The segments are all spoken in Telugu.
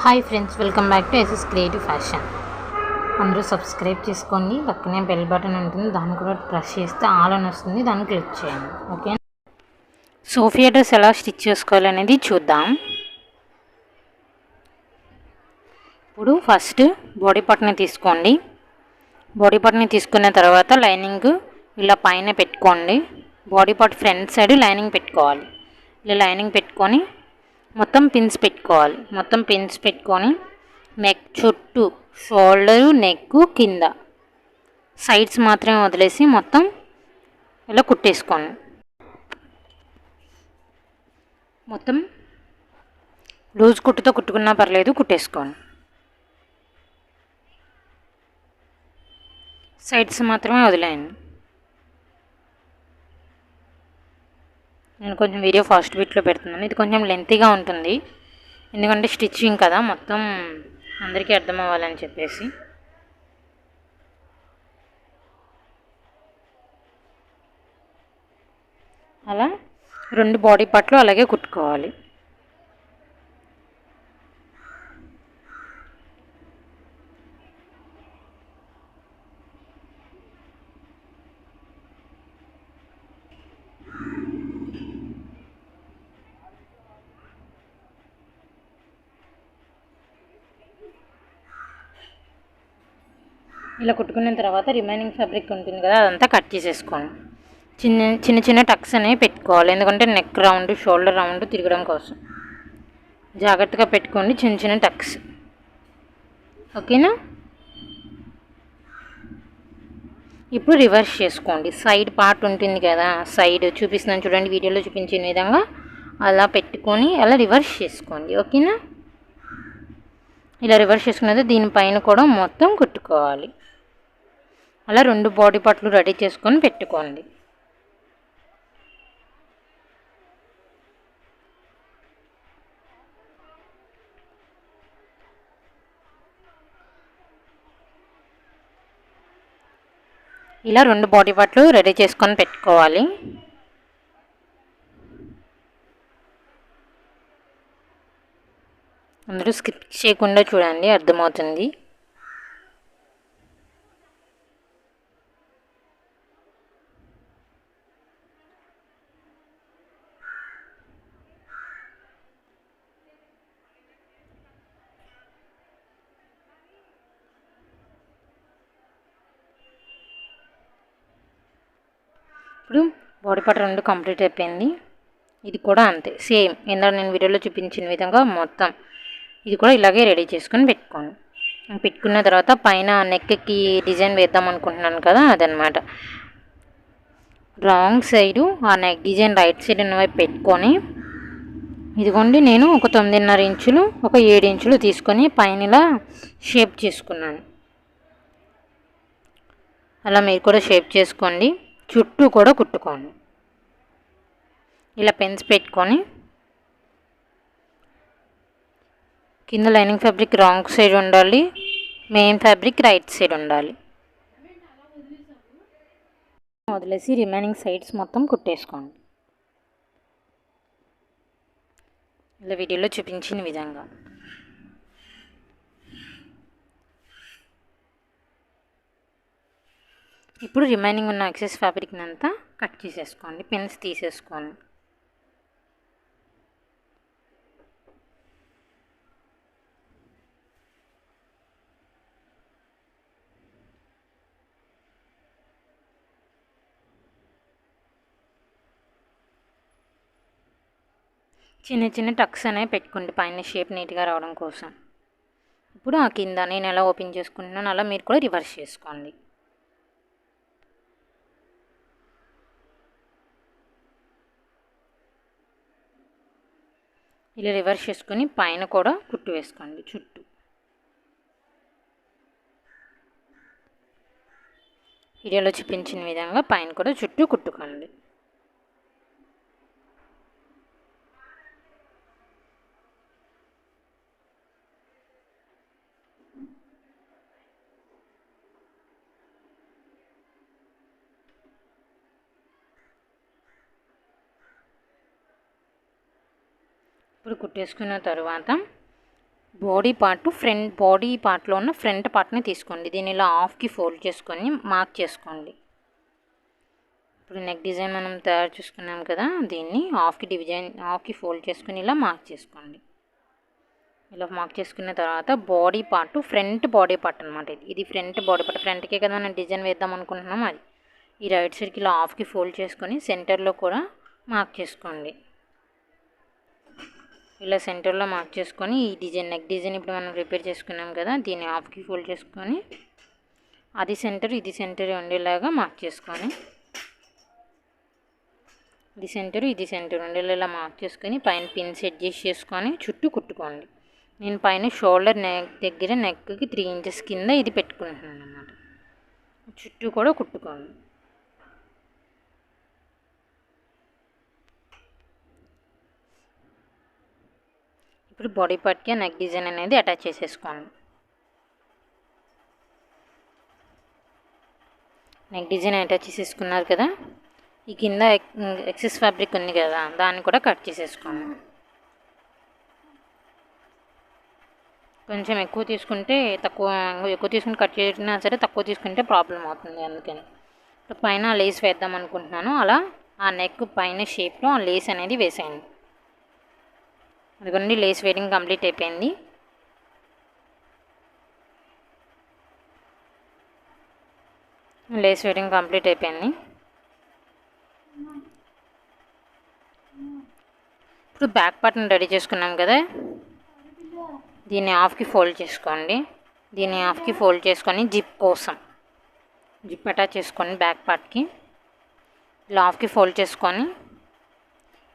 Hi friends, welcome back to SS creative fashion. అందరూ సబ్స్క్రైబ్ చేసుకోండి. పక్కనే బెల్ బటన్ ఉంటుంది, దాన్ని కూడా ప్రెస్ చేస్తే ఆల్ అని వస్తుంది, దాన్ని క్లిక్ చేయండి. ఓకే, సోఫియా డ్రెస్ ఎలా స్టిచ్ చేసుకోవాలనేది చూద్దాం. ఇప్పుడు ఫస్ట్ బాడీ పార్ట్ని తీసుకోండి. బాడీ పార్ట్ని తీసుకున్న తర్వాత లైనింగ్ ఇలా పైన పెట్టుకోండి. Body part front side lining పెట్టుకోవాలి. ఇలా లైనింగ్ పెట్టుకొని మొత్తం పిన్స్ పెట్టుకోవాలి. మొత్తం పిన్స్ పెట్టుకొని నెక్ చుట్టూ, షోల్డరు, నెక్ కింద సైడ్స్ మాత్రమే వదిలేసి మొత్తం ఇలా కుట్టేసుకోండి. మొత్తం లూజ్ కుట్టుతో కుట్టుకున్నా పర్లేదు, కుట్టేసుకోండి. సైడ్స్ మాత్రమే వదిలేయండి. నేను కొంచెం వీడియో ఫాస్ట్ బీట్లో పెడుతున్నాను. ఇది కొంచెం లెంతీగా ఉంటుంది, ఎందుకంటే స్టిచ్చింగ్ కదా, మొత్తం అందరికీ అర్థం అవ్వాలని చెప్పేసి. అలా రెండు బాడీ పార్ట్లు అలాగే కుట్టుకోవాలి. ఇలా కుట్టుకున్న తర్వాత రిమైనింగ్ ఫ్యాబ్రిక్ ఉంటుంది కదా, అదంతా కట్ చేసేసుకోండి. చిన్న చిన్న టక్స్ అనేవి పెట్టుకోవాలి, ఎందుకంటే నెక్ రౌండ్, షోల్డర్ రౌండ్ తిరగడం కోసం జాగ్రత్తగా పెట్టుకోండి. చిన్న చిన్న టక్స్, ఓకేనా? ఇప్పుడు రివర్స్ చేసుకోండి. సైడ్ పార్ట్ ఉంటుంది కదా, సైడ్ చూపిస్తున్నాను చూడండి, వీడియోలో చూపించిన విధంగా అలా పెట్టుకొని అలా రివర్స్ చేసుకోండి. ఓకేనా? ఇలా రివర్స్ చేసుకున్నది దీనిపైన కూడా మొత్తం కుట్టుకోవాలి. అలా రెండు బాడీ పార్ట్లు రెడీ చేసుకొని పెట్టుకోండి. ఇలా రెండు బాడీ పార్ట్లు రెడీ చేసుకొని పెట్టుకోవాలి. అందరూ స్కిప్ చేయకుండా చూడండి, అర్థమవుతుంది. ఇప్పుడు బాడీ పార్ట్ రెండు కంప్లీట్ అయిపోయింది. ఇది కూడా అంతే, సేమ్ ఇందాక నేను వీడియోలో చూపించిన విధంగా మొత్తం ఇది కూడా ఇలాగే రెడీ చేసుకొని పెట్టుకోండి. పెట్టుకున్న తర్వాత పైన నెక్కి డిజైన్ వేద్దాం అనుకుంటున్నాను కదా, అదనమాట. రాంగ్ సైడు ఆ నెక్ డిజైన్ రైట్ సైడ్ వైపు పెట్టుకొని, ఇదిగోండి నేను ఒక 9.5 ఇంచులు, ఒక 7 ఇంచులు తీసుకొని పైన ఇలా షేప్ చేసుకున్నాను. అలా మీరు కూడా షేప్ చేసుకోండి. చుట్టూ కూడా కుట్టుకోండి. ఇలా పెన్స్ పెట్టుకొని కింద లైనింగ్ ఫ్యాబ్రిక్ రాంగ్ సైడ్ ఉండాలి, మెయిన్ ఫ్యాబ్రిక్ రైట్ సైడ్ ఉండాలి. వదిలేసి రిమైనింగ్ సైడ్స్ మొత్తం కుట్టేసుకోండి, ఇలా వీడియోలో చూపించిన విధంగా. ఇప్పుడు రిమైనింగ్ ఉన్న ఎక్సెస్ ఫ్యాబ్రిక్ని అంతా కట్ చేసేసుకోండి, పెన్స్ తీసేసుకోండి. చిన్న చిన్న టక్స్ అనేవి పెట్టుకోండి పైన షేప్ నీట్గా రావడం కోసం. ఇప్పుడు ఆ కింద నేను ఎలా ఓపెన్ చేసుకుంటున్నాను అలా మీరు కూడా రివర్స్ చేసుకోండి. ఇలా రివర్స్ చేసుకొని పైన కూడా కుట్టు వేసుకోండి చుట్టూ. వీడియోలో చూపించిన విధంగా పైన కూడా చుట్టూ కుట్టుకోండి. ఇప్పుడు కుట్టేసుకున్న తర్వాత బాడీ పార్ట్లో ఉన్న ఫ్రంట్ పార్ట్ని తీసుకోండి. దీన్ని ఇలా హాఫ్కి ఫోల్డ్ చేసుకొని మార్క్ చేసుకోండి. ఇప్పుడు నెక్ డిజైన్ మనం తయారు చేసుకున్నాం కదా, దీన్ని హాఫ్కి ఫోల్డ్ చేసుకొని ఇలా మార్క్ చేసుకోండి. ఇలా మార్క్ చేసుకున్న తర్వాత ఫ్రంట్ బాడీ పార్ట్ అనమాట. ఇది ఫ్రంట్ బాడీ పార్ట్, ఫ్రంట్కే కదా మనం డిజైన్ వేద్దాం అనుకుంటున్నాం. అది ఈ రైట్ సైడ్కి ఇలా హాఫ్కి ఫోల్డ్ చేసుకొని సెంటర్లో కూడా మార్క్ చేసుకోండి. ఇలా సెంటర్లో మార్క్ చేసుకొని ఈ నెక్ డిజైన్ ఇప్పుడు మనం ప్రిపేర్ చేసుకున్నాం కదా, దీన్ని హాఫ్కి ఫోల్డ్ చేసుకొని అది సెంటర్ ఇది సెంటర్ ఉండేలాగా మార్క్ చేసుకొని ఇది సెంటర్ ఉండేలా మార్క్ చేసుకొని పైన పిన్ సెట్ చేసుకొని చుట్టూ కుట్టుకోండి. నేను పైన షోల్డర్ దగ్గర నెక్కి 3 ఇంచెస్ కింద ఇది పెట్టుకుంటున్నాను అన్నమాట. చుట్టూ కూడా కుట్టుకోండి. ఇప్పుడు బాడీ పార్ట్కి నెక్ డిజైన్ అనేది అటాచ్ చేసేసుకోండి. నెక్ డిజైన్ అటాచ్ చేసేసుకున్నారు కదా, ఈ కింద ఎక్సెస్ ఫ్యాబ్రిక్ ఉంది కదా, దాన్ని కూడా కట్ చేసేసుకోండి. కొంచెం ఎక్కువ తీసుకుంటే ఎక్కువ తీసుకుని కట్ చేసినా సరే తక్కువ తీసుకుంటే ప్రాబ్లం అవుతుంది. అందుకని పైన లేస్ వేద్దాం అనుకుంటున్నాను. అలా ఆ నెక్ పైన షేప్లో ఆ లేస్ అనేది వేసేయండి. అదిగోండి, లేస్ వేయడం కంప్లీట్ అయిపోయింది. ఇప్పుడు బ్యాక్ పార్ట్ని రెడీ చేసుకున్నాం కదా, దీన్ని హాఫ్కి ఫోల్డ్ చేసుకోండి. దీన్ని హాఫ్కి ఫోల్డ్ చేసుకొని జిప్ అటాచ్ చేసుకోండి. బ్యాక్ పార్ట్కి ఇలా హాఫ్కి ఫోల్డ్ చేసుకొని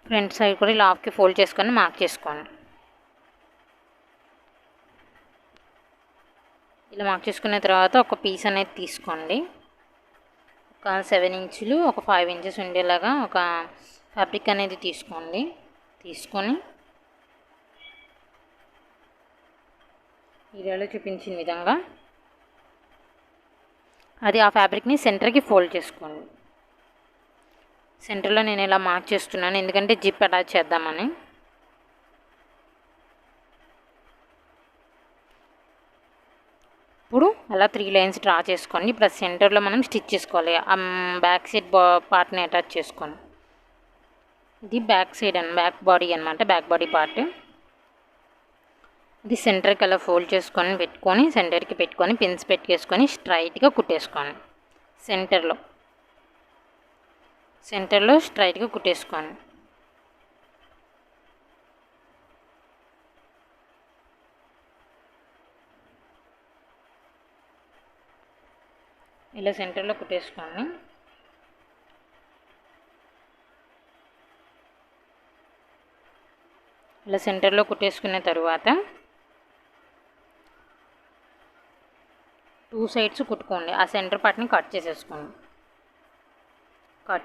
ఫ్రంట్ సైడ్ కూడా ఇలా హాఫ్కి ఫోల్డ్ చేసుకొని మార్క్ చేసుకోండి. ఇలా మార్క్ చేసుకున్న తర్వాత ఒక పీస్ అనేది తీసుకోండి. ఒక 7 ఇంచులు ఒక 5 ఇంచెస్ ఉండేలాగా ఒక ఫ్యాబ్రిక్ అనేది తీసుకొని వీడియోలో చూపించిన విధంగా ఆ ఫ్యాబ్రిక్ని సెంటర్కి ఫోల్డ్ చేసుకోండి. సెంటర్లో నేను ఇలా మార్క్ చేస్తున్నాను, ఎందుకంటే జిప్ అటాచ్ చేద్దామని. ఇప్పుడు అలా 3 లైన్స్ డ్రా చేసుకోండి. ఇప్పుడు సెంటర్లో మనం స్టిచ్ చేసుకోవాలి. బ్యాక్ సైడ్ పార్ట్ని అటాచ్ చేసుకోండి. ఇది బ్యాక్ బాడీ పార్ట్. ఇది సెంటర్కి అలా ఫోల్డ్ చేసుకొని సెంటర్కి పెట్టుకొని పిన్స్ పెట్టేసుకొని స్ట్రైట్గా కుట్టేసుకోండి. సెంటర్లో స్ట్రైట్గా కుట్టేసుకోండి. ఇలా సెంటర్లో కుట్టేసుకోండి. ఇలా సెంటర్లో కుట్టేసుకున్న తర్వాత 2 సైడ్స్ కుట్టుకోండి. ఆ సెంటర్ పార్ట్ని కట్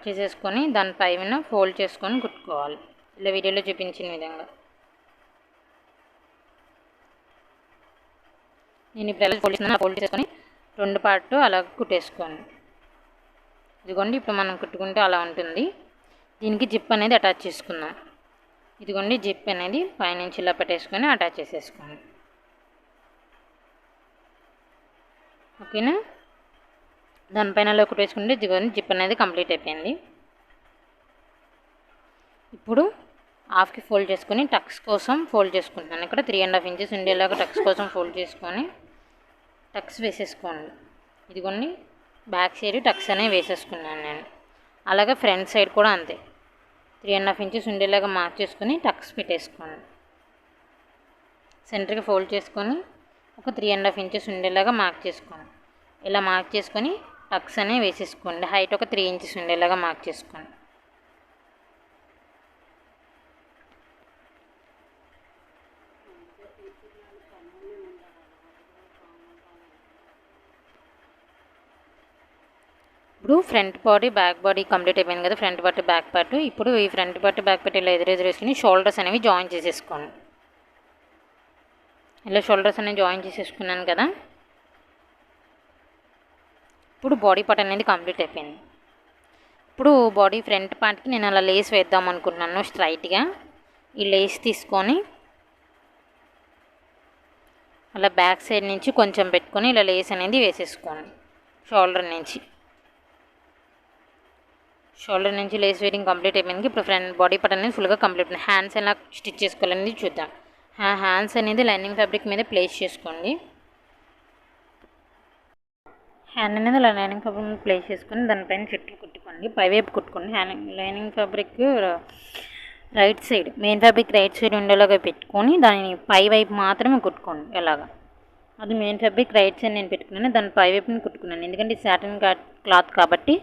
చేసేసుకొని దానిపైన ఫోల్డ్ చేసుకొని కుట్టుకోవాలి. ఇలా వీడియోలో చూపించిన విధంగా. నేను ఇప్పుడు ఎలా ఫోల్డ్ చేసుకొని 2 పార్ట్ అలా కుట్టేసుకోండి. ఇదిగోండి, ఇప్పుడు మనం కుట్టుకుంటే అలా ఉంటుంది. దీనికి జిప్ అనేది అటాచ్ చేసుకుందాం. ఇదిగోండి, జిప్ అనేది పైనుంచి ఇలా పెట్టేసుకొని అటాచ్ చేసేసుకోండి. ఓకేనా? దానిపైన ఇలా కుట్టేసుకుంటే ఇదిగోండి, జిప్ అనేది కంప్లీట్ అయిపోయింది. ఇప్పుడు హాఫ్కి ఫోల్డ్ చేసుకొని టక్స్ కోసం ఫోల్డ్ చేసుకుంటున్నాను. ఇక్కడ 3.5 ఇంచెస్ ఉండేలాగా టక్స్ కోసం ఫోల్డ్ చేసుకొని టక్స్ వేసేసుకోండి. ఇదిగోండి, బ్యాక్ సైడ్ టక్స్ అనేవి వేసేసుకున్నాను నేను. అలాగే ఫ్రంట్ సైడ్ కూడా అంతే 3.5 ఇంచెస్ ఉండేలాగా మార్క్ చేసుకొని టక్స్ పెట్టేసుకోండి. సెంటర్కి ఫోల్డ్ చేసుకొని ఒక 3.5 ఇంచెస్ ఉండేలాగా మార్క్ చేసుకోండి. ఇలా మార్క్ చేసుకొని టక్స్ అనేవి వేసేసుకోండి. హైట్ ఒక 3 ఇంచెస్ ఉండేలాగా మార్క్ చేసుకోండి. ఇప్పుడు front body back body complete అయిపోయింది కదా, ఫ్రంట్ పార్ట్ బ్యాక్ పార్ట్. ఇప్పుడు ఈ ఫ్రంట్ పార్ట్ బ్యాక్ పార్ట్ ఇలా ఎదురేసుకుని షోల్డర్స్ అనేవి జాయిన్ చేసేసుకోండి. ఇలా షోల్డర్స్ అనేవి జాయిన్ చేసేసుకున్నాను కదా. ఇప్పుడు బాడీ పార్ట్ అనేది కంప్లీట్ అయిపోయింది. ఇప్పుడు బాడీ ఫ్రంట్ పార్ట్కి నేను అలా లేస్ వేద్దాం అనుకుంటున్నాను. స్ట్రైట్గా ఈ లేస్ తీసుకొని అలా బ్యాక్ సైడ్ నుంచి కొంచెం పెట్టుకొని ఇలా లేస్ అనేది వేసేసుకోండి. షోల్డర్ నుంచి లేస్ వేయడం కంప్లీట్ అయిపోయింది. ఇప్పుడు ఫ్రంట్ బాడీ పార్ట్ అనేది ఫుల్గా కంప్లీట్ అయింది. హ్యాండ్స్ ఎలా స్టిచ్ చేసుకోవాలనేది చూద్దాం. హ్యాండ్స్ అనేది లైనింగ్ ఫ్యాబ్రిక్ మీద ప్లేస్ చేసుకోండి. హ్యాండ్ అనేది ఇలా లైనింగ్ ఫ్యాబ్రిక్ మీద ప్లేస్ చేసుకొని దానిపైన చుట్టూ కుట్టుకోండి. పైవైపు కుట్టుకోండి. Lining fabric right side, main fabric right side ఉండేలాగా పెట్టుకొని దాని పై వైపు మాత్రమే కుట్టుకోండి. ఎలాగా అది మెయిన్ ఫ్యాబ్రిక్ రైట్ సైడ్ నేను పెట్టుకున్నాను, దాని పై వైపుని కుట్టుకున్నాను. ఎందుకంటే సాటిన్ క్లాత్ కాబట్టి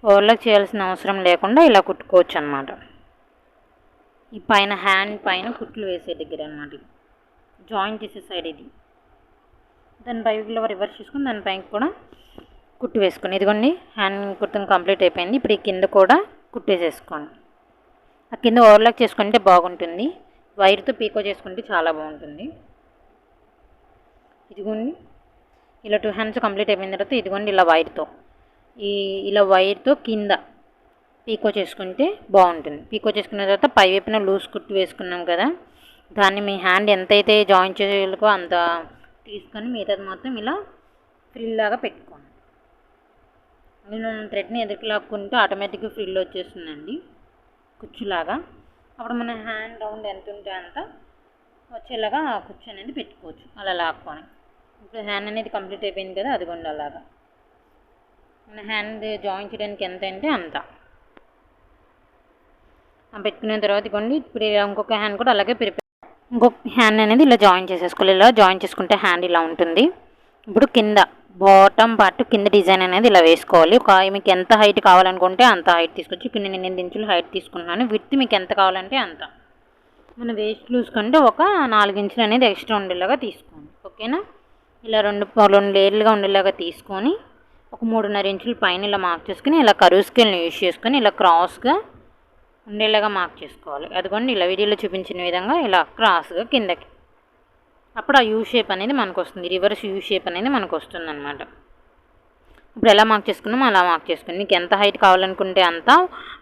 ఓవర్లాక్ చేయాల్సిన అవసరం లేకుండా ఇలా కుట్టుకోవచ్చు అనమాట. ఈ పైన హ్యాండ్ పైన కుట్లు వేసే దగ్గర అనమాట, జాయిన్ చేసే సైడ్ ఇది. దాని పైలో రివర్స్ చేసుకుని దానిపైన కూడా కుట్టు వేసుకోండి. ఇదిగోండి హ్యాండ్ కుట్టు కంప్లీట్ అయిపోయింది. ఇప్పుడు ఈ కింద కూడా కుట్టు వేసేసుకోండి. ఆ కింద ఓవర్లాక్ చేసుకుంటే బాగుంటుంది, వైర్తో పీకో చేసుకుంటే చాలా బాగుంటుంది. ఇదిగోండి ఇలా 2 హ్యాండ్స్ కంప్లీట్ అయిపోయిన తర్వాత ఇదిగోండి ఇలా వైర్తో కింద పీకో చేసుకుంటే బాగుంటుంది. పీకో చేసుకున్న తర్వాత పై వైపున లూజ్ కుట్టు వేసుకున్నాం కదా, దాన్ని మీ హ్యాండ్ ఎంతైతే జాయిన్ చేయాలో అంత తీసుకొని మిగతాది మొత్తం ఇలా ఫ్రిల్ లాగా పెట్టుకోండి. నేను థ్రెడ్ని ఎదురుకు లాక్కుంటే ఆటోమేటిక్గా ఫ్రిల్ వచ్చేస్తుందండి కుచ్చులాగా. అప్పుడు మన హ్యాండ్ రౌండ్ ఎంత ఉంటే అంత వచ్చేలాగా కుచ్చు అనేది పెట్టుకోవచ్చు అలా లాక్కొని. ఇప్పుడు హ్యాండ్ అనేది కంప్లీట్ అయిపోయింది కదా, అదిగోండి అలాగా మన హ్యాండ్ జాయిన్ చేయడానికి ఎంత అంటే అంత పెట్టుకున్న తర్వాత ఇదిగోండి ఇప్పుడు ఇంకొక హ్యాండ్ కూడా అలాగే ఇంకొక హ్యాండ్ అనేది ఇలా జాయిన్ చేసేసుకోవాలి. ఇలా జాయిన్ చేసుకుంటే హ్యాండ్ ఇలా ఉంటుంది. ఇప్పుడు కింద బాటమ్ పార్ట్ కింద డిజైన్ అనేది ఇలా వేసుకోవాలి. మీకు ఎంత హైట్ కావాలనుకుంటే అంత హైట్ తీసుకొచ్చి, ఇప్పుడు నేను 8 ఇంచులు హైట్ తీసుకున్నాను. విడ్త్ మీకు ఎంత కావాలంటే అంత. మన వేస్ట్ లూజ్ కంటే ఒక 4 ఇంచులు అనేది ఎక్స్ట్రా ఉండేలాగా తీసుకోండి. ఓకేనా? ఇలా రెండు లేయర్లుగా ఉండేలాగా తీసుకొని ఒక 3.5 ఇంచులు పైన ఇలా మార్క్ చేసుకుని ఇలా కర్వ్ స్కేల్ని యూజ్ చేసుకొని ఇలా క్రాస్గా ఉండేలాగా మార్క్ చేసుకోవాలి. అదిగోండి ఇలా వీడియోలో చూపించిన విధంగా ఇలా క్రాస్గా కిందకి. అప్పుడు ఆ యూ షేప్ అనేది మనకు వస్తుంది, రివర్స్ యూ షేప్ అనేది మనకు వస్తుంది అనమాట. ఇప్పుడు ఎలా మార్క్ చేసుకున్నామో అలా మార్క్ చేసుకుని మీకు ఎంత హైట్ కావాలనుకుంటే అంత.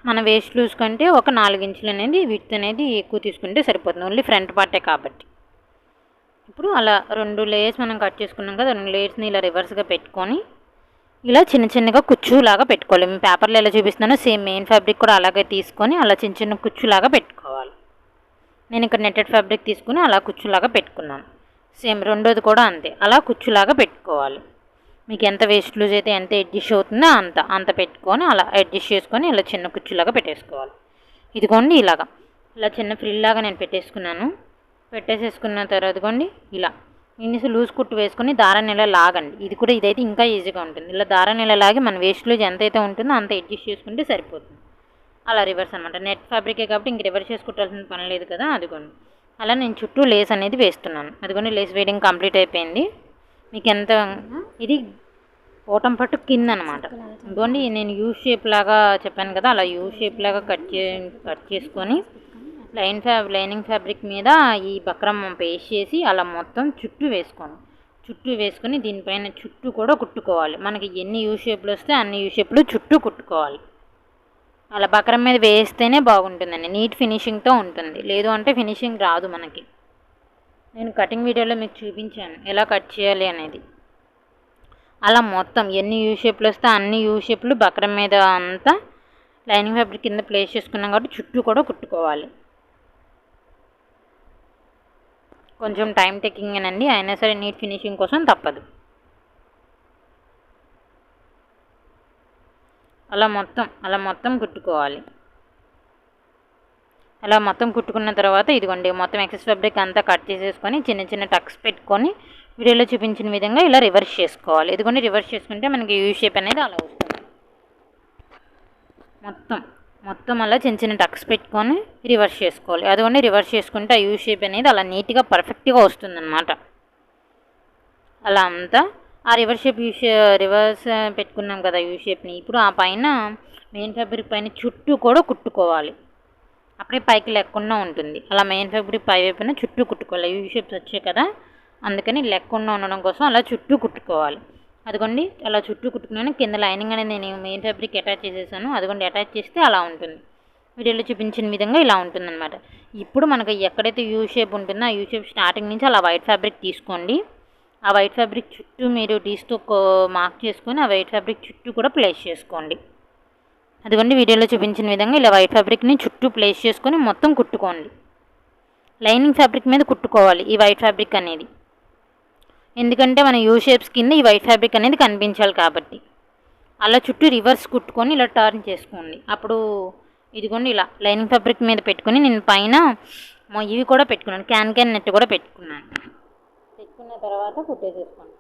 మన వేస్ట్ లూజ్ కంటే ఒక 4 ఇంచులు అనేది విడ్త్ అనేది ఎక్కువ తీసుకుంటే సరిపోతుంది, ఓన్లీ ఫ్రంట్ పార్టే కాబట్టి. ఇప్పుడు అలా 2 లేయర్స్ మనం కట్ చేసుకున్నాం కదా, 2 లేయర్స్ని ఇలా రివర్స్గా పెట్టుకొని ఇలా చిన్నగా కుచ్చులాగా పెట్టుకోవాలి. మేము పేపర్లో ఎలా చూపిస్తున్నానో సేమ్ మెయిన్ ఫ్యాబ్రిక్ కూడా అలాగే తీసుకొని అలా చిన్న కుచ్చులాగా పెట్టుకోవాలి. నేను ఇక్కడ నెట్టెడ్ ఫ్యాబ్రిక్ తీసుకుని అలా కుచ్చులాగా పెట్టుకున్నాను. సేమ్ రెండోది కూడా అంతే, అలా కుచ్చులాగా పెట్టుకోవాలి. మీకు ఎంత వేస్ట్ లూజ్ అయితే ఎంత అడ్జస్ట్ అవుతుందో అంత పెట్టుకొని అలా అడ్జస్ట్ చేసుకొని ఇలా చిన్న కుచ్చులాగా పెట్టేసుకోవాలి. ఇదిగోండి ఇలా చిన్న ఫ్రిల్ లాగా నేను పెట్టేసేసుకున్న తర్వాత ఇదిగోండి ఇలా ఇన్ని లూజ్ కుట్టు వేసుకొని దారాన్ని ఇలా లాగండి. ఇదైతే ఇంకా ఈజీగా ఉంటుంది. ఇలా దారాన్ని ఇలా లాగి మన వేస్ట్ లూజ్ ఎంతైతే ఉంటుందో అంత అడ్జస్ట్ చేసుకుంటే సరిపోతుంది. అలా రివర్స్ అనమాట. నెట్ ఫ్యాబ్రికే కాబట్టి ఇంక రివర్స్ చేసుకుంటాల్సిన పని లేదు కదా. అదిగోండి అలా నేను చుట్టూ లేస్ అనేది వేస్తున్నాను. అదిగోండి లేస్ వేయడం కంప్లీట్ అయిపోయింది. మీకు ఎంత ఇది బాటమ్ పట్టు కింద అనమాట. ఇదిగోండి నేను యూ షేప్ లాగా చెప్పాను కదా, అలా యూ షేప్ లాగా కట్ చేసుకొని లైనింగ్ ఫ్యాబ్రిక్ మీద ఈ బక్రం పేస్ట్ చేసి అలా మొత్తం చుట్టూ వేసుకొని దీనిపైన చుట్టూ కూడా కుట్టుకోవాలి. మనకి ఎన్ని యూ షేప్లు వస్తే అన్ని యూ షేప్లు చుట్టూ కుట్టుకోవాలి. అలా బక్రం మీద వేస్తేనే బాగుంటుందండి, నీట్ ఫినిషింగ్తో ఉంటుంది. లేదు అంటే ఫినిషింగ్ రాదు మనకి. నేను కటింగ్ వీడియోలో మీకు చూపించాను ఎలా కట్ చేయాలి అనేది. అలా మొత్తం ఎన్ని యూ షేప్లు వస్తే అన్ని యూ షేప్లు బక్రం మీద అంతా లైనింగ్ ఫ్యాబ్రిక్ కింద ప్లేస్ చేసుకున్నాం కాబట్టి చుట్టూ కూడా కుట్టుకోవాలి. కొంచెం టైం టేకింగేనండి, అయినా సరే నీట్ ఫినిషింగ్ కోసం తప్పదు. అలా మొత్తం కుట్టుకోవాలి. అలా మొత్తం కుట్టుకున్న తర్వాత ఇదిగోండి మొత్తం ఎక్సెస్ ఫ్యాబ్రిక్ అంతా కట్ చేసేసుకొని చిన్న టక్స్ పెట్టుకొని వీడియోలో చూపించిన విధంగా ఇలా రివర్స్ చేసుకోవాలి. ఇదిగోండి రివర్స్ చేసుకుంటే మనకి యూ షేప్ అనేది అలా వస్తుంది. మొత్తం అలా చిన్న టక్స్ పెట్టుకొని రివర్స్ చేసుకోవాలి. అదిగోండి రివర్స్ చేసుకుంటే ఆ యూ షేప్ అనేది అలా నీట్గా పర్ఫెక్ట్గా వస్తుందన్నమాట. అలా అంతా ఆ రివర్స్ పెట్టుకున్నాం కదా యూ షేప్ని. ఇప్పుడు ఆ పైన మెయిన్ ఫ్యాబ్రిక్ పైన చుట్టూ కూడా కుట్టుకోవాలి, అప్పుడే పైకి లేకుండా ఉంటుంది. అలా మెయిన్ ఫ్యాబ్రిక్ పై వైపున చుట్టూ కుట్టుకోవాలి. యూ షేప్స్ వచ్చాయి కదా, అందుకని లేకుండా ఉండడం కోసం అలా చుట్టూ కుట్టుకోవాలి. అదిగోండి అలా చుట్టూ కుట్టుకున్నాను. కింద లైనింగ్ అనేది నేను మెయిన్ ఫ్యాబ్రిక్ అటాచ్ చేసేసాను. అదిగోండి అటాచ్ చేస్తే అలా ఉంటుంది, వీడియోలో చూపించిన విధంగా ఇలా ఉంటుందన్నమాట. ఇప్పుడు మనకి ఎక్కడైతే యూ షేప్ ఉంటుందో ఆ యూ షేప్ స్టార్టింగ్ నుంచి అలా వైట్ ఫ్యాబ్రిక్ తీసుకోండి. ఆ వైట్ ఫ్యాబ్రిక్ చుట్టూ మీరు డీస్తో మార్క్ చేసుకొని ఆ వైట్ ఫ్యాబ్రిక్ చుట్టూ కూడా ప్లేస్ చేసుకోండి. అదిగోండి వీడియోలో చూపించిన విధంగా ఇలా వైట్ ఫ్యాబ్రిక్ని చుట్టూ ప్లేస్ చేసుకొని మొత్తం కుట్టుకోండి. లైనింగ్ ఫ్యాబ్రిక్ మీద కుట్టుకోవాలి ఈ వైట్ ఫ్యాబ్రిక్ అనేది, ఎందుకంటే మన యూ షేప్స్ కింద ఈ వైట్ ఫ్యాబ్రిక్ అనేది కనిపించాలి కాబట్టి. అలా చుట్టూ రివర్స్ కుట్టుకొని ఇలా టర్న్ చేసుకోండి. అప్పుడు ఇదిగోండి ఇలా లైనింగ్ ఫ్యాబ్రిక్ మీద పెట్టుకొని నేను పైన ఇవి కూడా పెట్టుకున్నాను, క్యాన్ నెట్ కూడా పెట్టుకున్నాను. పెట్టుకున్న తర్వాత కుట్టేసేసుకోండి.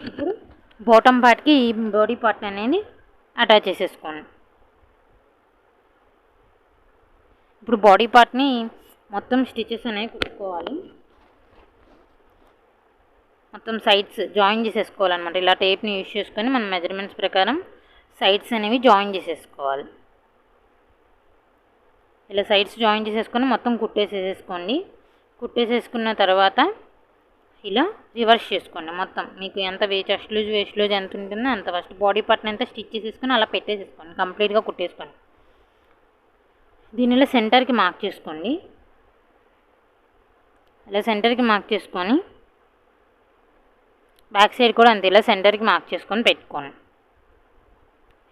ఇప్పుడు బాటమ్ పార్ట్కి ఈ బాడీ పార్ట్ అనేది అటాచ్ చేసేసుకోండి. ఇప్పుడు బాడీ పార్ట్ని మొత్తం స్టిచెస్ అనేవి కుట్టుకోవాలి. మొత్తం సైడ్స్ జాయిన్ చేసేసుకోవాలన్నమాట. ఇలా టేప్ని యూజ్ చేసుకొని మన మెజర్మెంట్స్ ప్రకారం సైడ్స్ అనేవి జాయిన్ చేసేసుకోవాలి. ఇలా సైడ్స్ జాయిన్ చేసేసుకొని మొత్తం కుట్టేసేసుకోండి. కుట్టేసేసుకున్న తర్వాత ఇలా రివర్స్ చేసుకోండి. మొత్తం మీకు ఎంత చెస్ట్ లూజ్ వేస్ట్ లూజ్ ఎంత ఉంటుందో అంత ఫస్ట్ బాడీ పార్ట్ని అంతా స్టిచ్ చేసేసుకొని అలా పెట్టేసేసుకోండి, కంప్లీట్గా కుట్టేసుకోండి. దీని ఇలా సెంటర్కి మార్క్ చేసుకోండి. ఇలా సెంటర్కి మార్క్ చేసుకొని బ్యాక్ సైడ్ కూడా అంతే ఇలా సెంటర్కి మార్క్ చేసుకొని పెట్టుకోండి.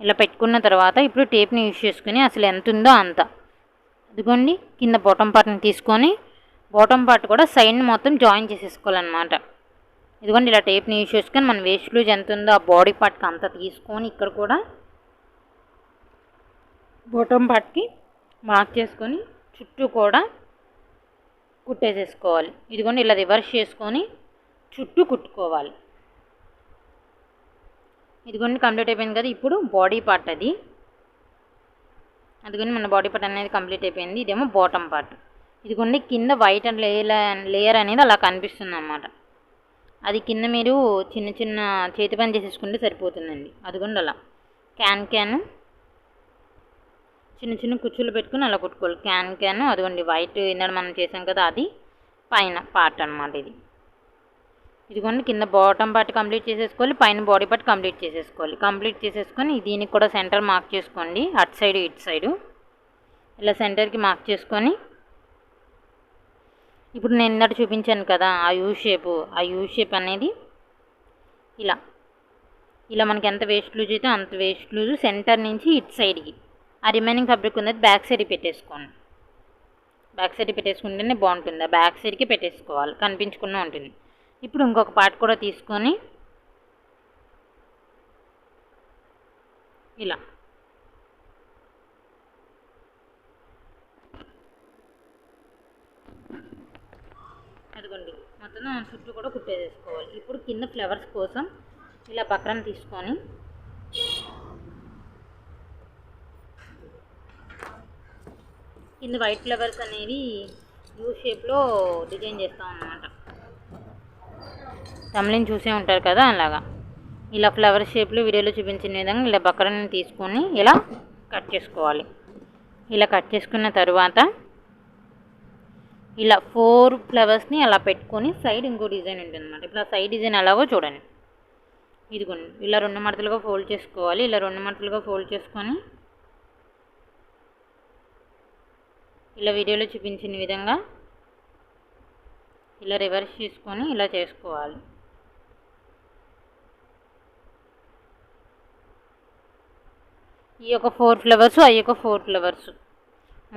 ఇలా పెట్టుకున్న తర్వాత ఇప్పుడు టేప్ని యూజ్ చేసుకొని అసలు ఎంత ఉందో అంత, ఇదిగోండి కింద బాటమ్ పార్ట్ని తీసుకొని బాటమ్ పార్ట్ కూడా సైడ్ని మొత్తం జాయిన్ చేసేసుకోవాలన్నమాట. ఇదిగోండి ఇలా టేప్ని యూజ్ చేసుకొని మన వేస్ట్ లూజ్ ఎంత ఉందో ఆ బాడీ పార్ట్కి అంత తీసుకొని ఇక్కడ కూడా బాటమ్ పార్ట్కి మార్క్ చేసుకొని చుట్టూ కూడా కుట్టేసేసుకోవాలి. ఇదిగోండి ఇలా రివర్స్ చేసుకొని చుట్టూ కుట్టుకోవాలి. ఇదిగోండి కంప్లీట్ అయిపోయింది కదా. ఇప్పుడు బాడీ పార్ట్ అదిగోండి మన బాడీ పార్ట్ అనేది కంప్లీట్ అయిపోయింది. ఇదేమో బాటమ్ పార్ట్. ఇదిగోండి కింద వైట్ అండ్ లేయర్ అనేది అలా కనిపిస్తుంది అన్నమాట. అది కింద మీరు చిన్న చిన్న చేతి పని చేసేసుకుంటే సరిపోతుందండి. అదిగోండి అలా క్యాన్ చిన్న చిన్న కుచ్చులు పెట్టుకుని అలా కుట్టుకోవాలి. క్యాన్ అదిగోండి వైట్ ఇందాక మనం చేసాం కదా, అది పైన పార్ట్ అన్నమాట ఇది. ఇదిగోండి కింద బాటమ్ పార్ట్ కంప్లీట్ చేసేసుకోవాలి, పైన బాడీ పార్ట్ కంప్లీట్ చేసేసుకోవాలి. కంప్లీట్ చేసేసుకొని దీనికి కూడా సెంటర్ మార్క్ చేసుకోండి, అటు సైడు ఇటు సైడు ఇలా సెంటర్కి మార్క్ చేసుకొని ఇప్పుడు నేను ఇందాక చూపించాను కదా ఆ యూ షేప్ అనేది ఇలా మనకి ఎంత వేస్ట్ లూజ్ అయితే అంత వేస్ట్ లూజ్ సెంటర్ నుంచి ఇటు సైడ్కి ఆ రిమైనింగ్ ఫ్యాబ్రిక్ ఉన్నది బ్యాక్ సైడ్కి పెట్టేసుకోండి. బ్యాక్ సైడ్కి పెట్టేసుకుంటేనే బాగుంటుంది, ఆ బ్యాక్ సైడ్కి పెట్టేసుకోవాలి, కనిపించకుండా ఉంటుంది. ఇప్పుడు ఇంకొక పార్ట్ కూడా తీసుకొని ఇలా అదిగోండి మొత్తం చుట్టూ కూడా కుట్టేసేసుకోవాలి. ఇప్పుడు కింద ఫ్లవర్స్ కోసం ఇలా బక్రం తీసుకొని కింద వైట్ ఫ్లవర్స్ అనేవి యూ షేప్లో డిజైన్ చేస్తాం అన్నమాట. తమిళని చూసే ఉంటారు కదా, అలాగా ఇలా ఫ్లవర్ షేప్లో వీడియోలో చూపించిన విధంగా ఇలా బక్రాన్ని తీసుకొని ఇలా కట్ చేసుకోవాలి. ఇలా కట్ చేసుకున్న తర్వాత ఇలా 4 ఫ్లవర్స్ని అలా పెట్టుకొని సైడ్ ఇంకో డిజైన్ ఉంటుంది అన్నమాట. ఇప్పుడు ఆ సైడ్ డిజైన్ ఎలాగో చూడండి. ఇదిగోండి ఇలా 2 మడతలుగా ఫోల్డ్ చేసుకోవాలి. ఇలా 2 మడతలుగా ఫోల్డ్ చేసుకొని ఇలా వీడియోలో చూపించిన విధంగా ఇలా రివర్స్ చేసుకొని ఇలా చేసుకోవాలి. ఈ యొక్క 4 ఫ్లవర్స్ ఆ యొక్క 4 ఫ్లవర్స్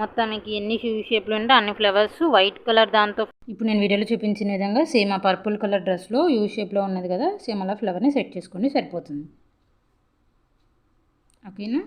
మొత్తం మీకు ఎన్ని షేప్లు ఉంటే అన్ని ఫ్లవర్స్ వైట్ కలర్ దాంతో ఇప్పుడు నేను వీడియోలో చూపించిన విధంగా సేమ్ ఆ పర్పుల్ కలర్ డ్రెస్లో యూ షేప్లో ఉన్నది కదా, సేమ్ అలా ఫ్లవర్ని సెట్ చేసుకోండి, సరిపోతుంది. ఓకేనా.